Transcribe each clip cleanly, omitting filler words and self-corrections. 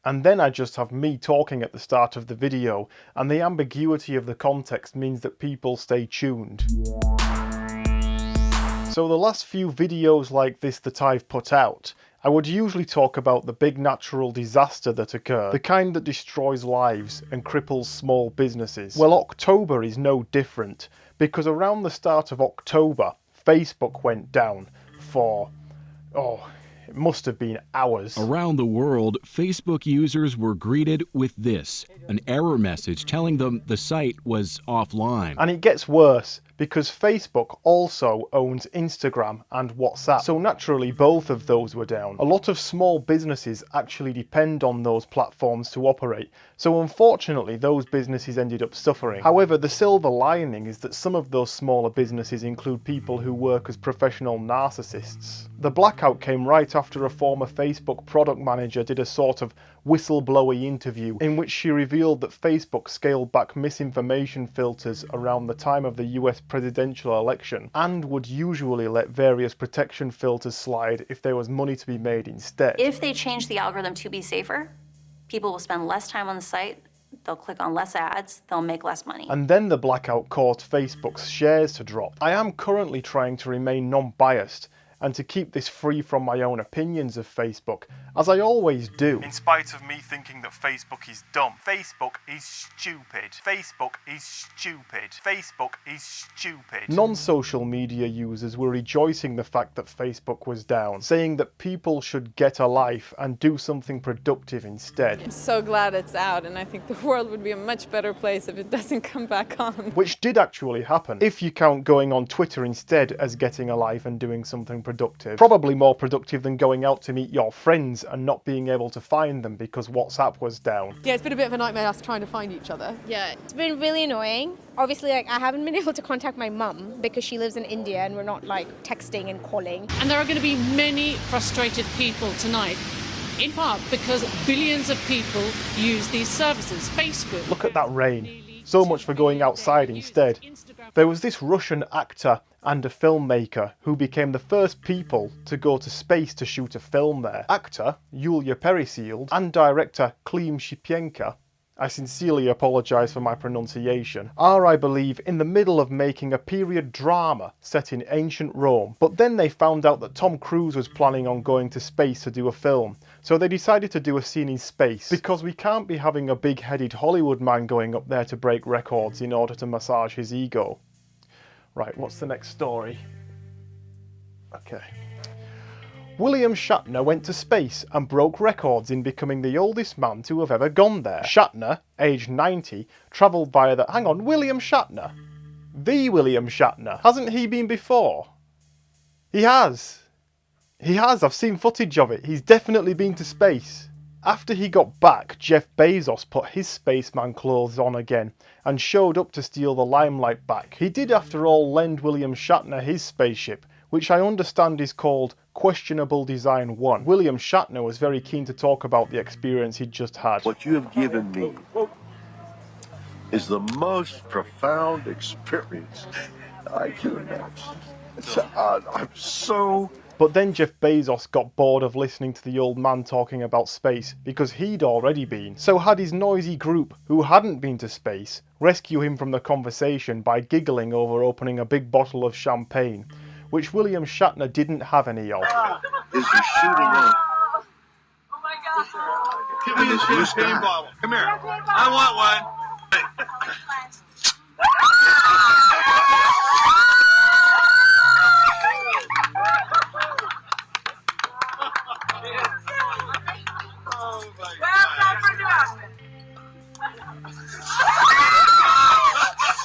and then I just have me talking at the start of the video, and the ambiguity of the context means that people stay tuned. So the last few videos like this that I've put out, I would usually talk about the big natural disaster that occurred, the kind that destroys lives and cripples small businesses. Well, October is no different, because around the start of October, Facebook went down for, it must have been hours. Around the world, Facebook users were greeted with this, an error message telling them the site was offline. And it gets worse, because Facebook also owns Instagram and WhatsApp, so naturally both of those were down. A lot of small businesses actually depend on those platforms to operate, so unfortunately those businesses ended up suffering. However, the silver lining is that some of those smaller businesses include people who work as professional narcissists. The blackout came right after a former Facebook product manager did a sort of whistleblower interview in which she revealed that Facebook scaled back misinformation filters around the time of the US presidential election and would usually let various protection filters slide if there was money to be made instead. If they change the algorithm to be safer, people will spend less time on the site, they'll click on less ads, they'll make less money. And then the blackout caused Facebook's shares to drop. I am currently trying to remain non-biased and to keep this free from my own opinions of Facebook, as I always do. In spite of me thinking that Facebook is dumb. Facebook is stupid. Facebook is stupid. Facebook is stupid. Non-social media users were rejoicing the fact that Facebook was down, saying that people should get a life and do something productive instead. I'm so glad it's out, and I think the world would be a much better place if it doesn't come back on. Which did actually happen, if you count going on Twitter instead as getting a life and doing something productive. Probably more productive than going out to meet your friends and not being able to find them because WhatsApp was down. Yeah, it's been a bit of a nightmare us trying to find each other. Yeah, it's been really annoying. Obviously, I haven't been able to contact my mum because she lives in India and we're not texting and calling. And there are going to be many frustrated people tonight, in part because billions of people use these services. Facebook. Look at that rain. So much for going outside instead. There was this Russian actor and a filmmaker who became the first people to go to space to shoot a film there. Actor Yulia Peresild and director Klim Shipenko, I sincerely apologise for my pronunciation, are, I believe, in the middle of making a period drama set in ancient Rome. But then they found out that Tom Cruise was planning on going to space to do a film, so they decided to do a scene in space, because we can't be having a big-headed Hollywood man going up there to break records in order to massage his ego. Right, what's the next story? Okay. William Shatner went to space and broke records in becoming the oldest man to have ever gone there. Shatner, aged 90, travelled via the... Hang on, William Shatner? The William Shatner. Hasn't he been before? He has. He has, I've seen footage of it. He's definitely been to space. After he got back, Jeff Bezos put his spaceman clothes on again and showed up to steal the limelight back. He did, after all, lend William Shatner his spaceship, which I understand is called Questionable Design 1. William Shatner was very keen to talk about the experience he'd just had. What you have given me is the most profound experience I can imagine. I'm so... But then Jeff Bezos got bored of listening to the old man talking about space because he'd already been, so had his noisy group, who hadn't been to space, rescue him from the conversation by giggling over opening a big bottle of champagne, which William Shatner didn't have any of. Is he shooting up? Oh my God. Give me a champagne bottle. Come here. I want one.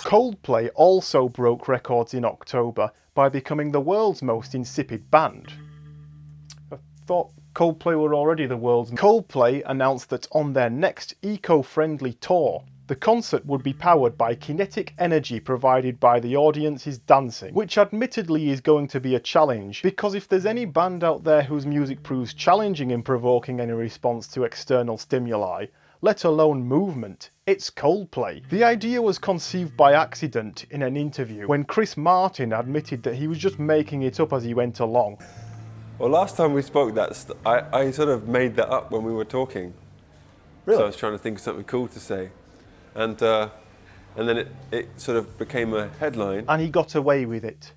Coldplay also broke records in October by becoming the world's most insipid band. I thought Coldplay were already the world's... Coldplay announced that on their next eco-friendly tour, the concert would be powered by kinetic energy provided by the audience's dancing, which admittedly is going to be a challenge, because if there's any band out there whose music proves challenging in provoking any response to external stimuli, let alone movement, it's Coldplay. The idea was conceived by accident in an interview when Chris Martin admitted that he was just making it up as he went along. Well, last time we spoke, I sort of made that up when we were talking. Really? So I was trying to think of something cool to say. And then it sort of became a headline. And he got away with it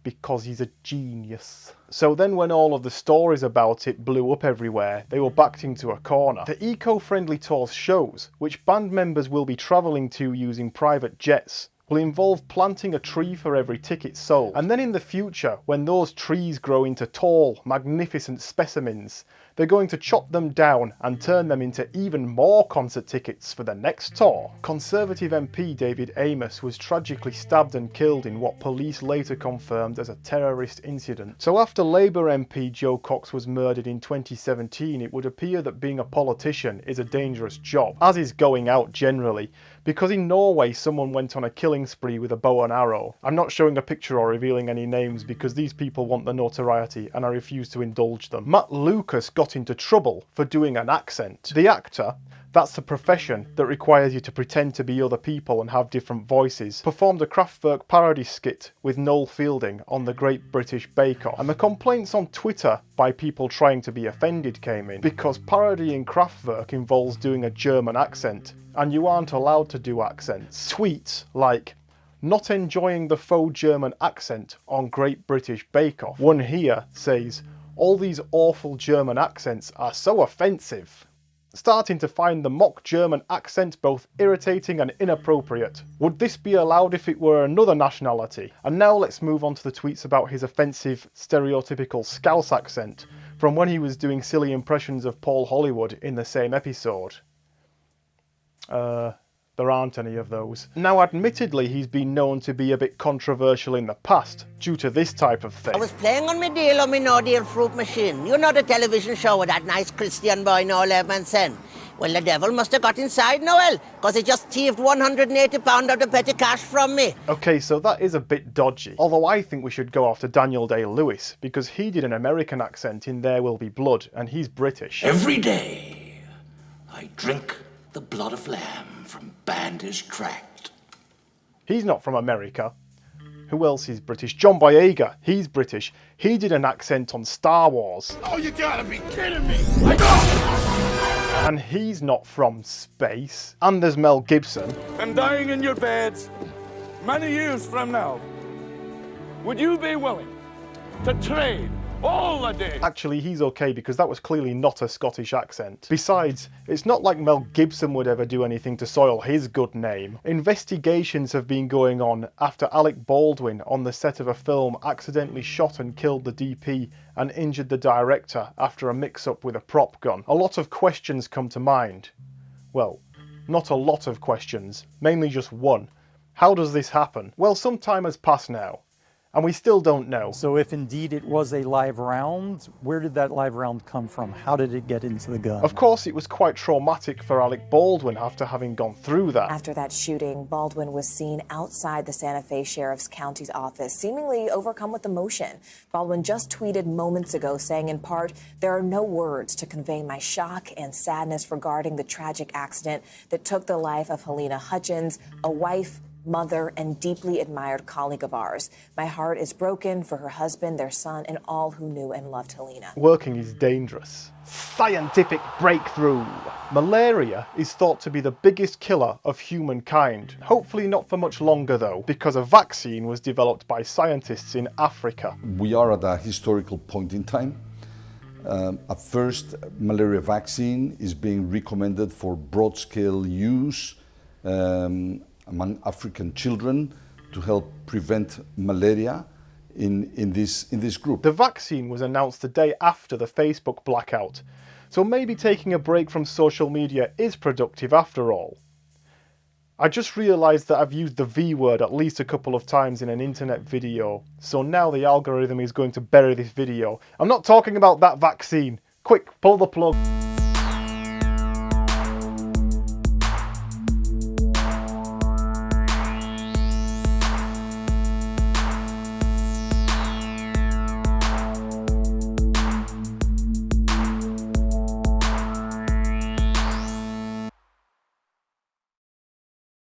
because he's a genius. So then when all of the stories about it blew up everywhere, they were backed into a corner. The eco-friendly tours shows, which band members will be travelling to using private jets, will involve planting a tree for every ticket sold. And then in the future, when those trees grow into tall, magnificent specimens, they're going to chop them down and turn them into even more concert tickets for the next tour. Conservative MP David Amos was tragically stabbed and killed in what police later confirmed as a terrorist incident. So after Labour MP Joe Cox was murdered in 2017, it would appear that being a politician is a dangerous job, as is going out generally, because in Norway someone went on a killing spree with a bow and arrow. I'm not showing a picture or revealing any names because these people want the notoriety and I refuse to indulge them. Matt Lucas got into trouble for doing an accent. The actor, that's the profession that requires you to pretend to be other people and have different voices, performed a Kraftwerk parody skit with Noel Fielding on the Great British Bake Off. And the complaints on Twitter by people trying to be offended came in, because parodying Kraftwerk involves doing a German accent, and you aren't allowed to do accents. Tweets like, "Not enjoying the faux German accent on Great British Bake Off." One here says, "All these awful German accents are so offensive." Starting to find the mock German accent both irritating and inappropriate. Would this be allowed if it were another nationality? And now let's move on to the tweets about his offensive, stereotypical Scouse accent from when he was doing silly impressions of Paul Hollywood in the same episode. There aren't any of those. Now admittedly he's been known to be a bit controversial in the past due to this type of thing. I was playing on my deal on my no deal fruit machine. You know the television show with that nice Christian boy no 11 cent? Well, the devil must have got inside, Noel, because he just thieved £180 of the petty cash from me. Okay, so that is a bit dodgy. Although I think we should go after Daniel Day-Lewis, because he did an American accent in There Will Be Blood, and he's British. Every day I drink the blood of lamb from Bander's Tract. He's not from America. Who else is British? John Boyega, he's British. He did an accent on Star Wars. Oh, you gotta be kidding me! And he's not from space. And there's Mel Gibson. And dying in your beds many years from now, would you be willing to trade all the day? Actually, he's okay because that was clearly not a Scottish accent. Besides, it's not like Mel Gibson would ever do anything to soil his good name. Investigations have been going on after Alec Baldwin on the set of a film accidentally shot and killed the DP and injured the director after a mix-up with a prop gun. A lot of questions come to mind. Well, not a lot of questions, mainly just one. How does this happen? Well, some time has passed now, and we still don't know. So if indeed it was a live round, where did that live round come from? How did it get into the gun? Of course, it was quite traumatic for Alec Baldwin after having gone through that. After that shooting, Baldwin was seen outside the Santa Fe Sheriff's County's office, seemingly overcome with emotion. Baldwin just tweeted moments ago saying in part, "There are no words to convey my shock and sadness regarding the tragic accident that took the life of Helena Hutchins, a wife, mother, and deeply admired colleague of ours. My heart is broken for her husband, their son, and all who knew and loved Helena." Working is dangerous. Scientific breakthrough! Malaria is thought to be the biggest killer of humankind. Hopefully not for much longer though, because a vaccine was developed by scientists in Africa. We are at a historical point in time. At first, malaria vaccine is being recommended for broad-scale use among African children to help prevent malaria in this group. The vaccine was announced the day after the Facebook blackout, so maybe taking a break from social media is productive after all. I just realised that I've used the V word at least a couple of times in an internet video, so now the algorithm is going to bury this video. I'm not talking about that vaccine. Quick, pull the plug.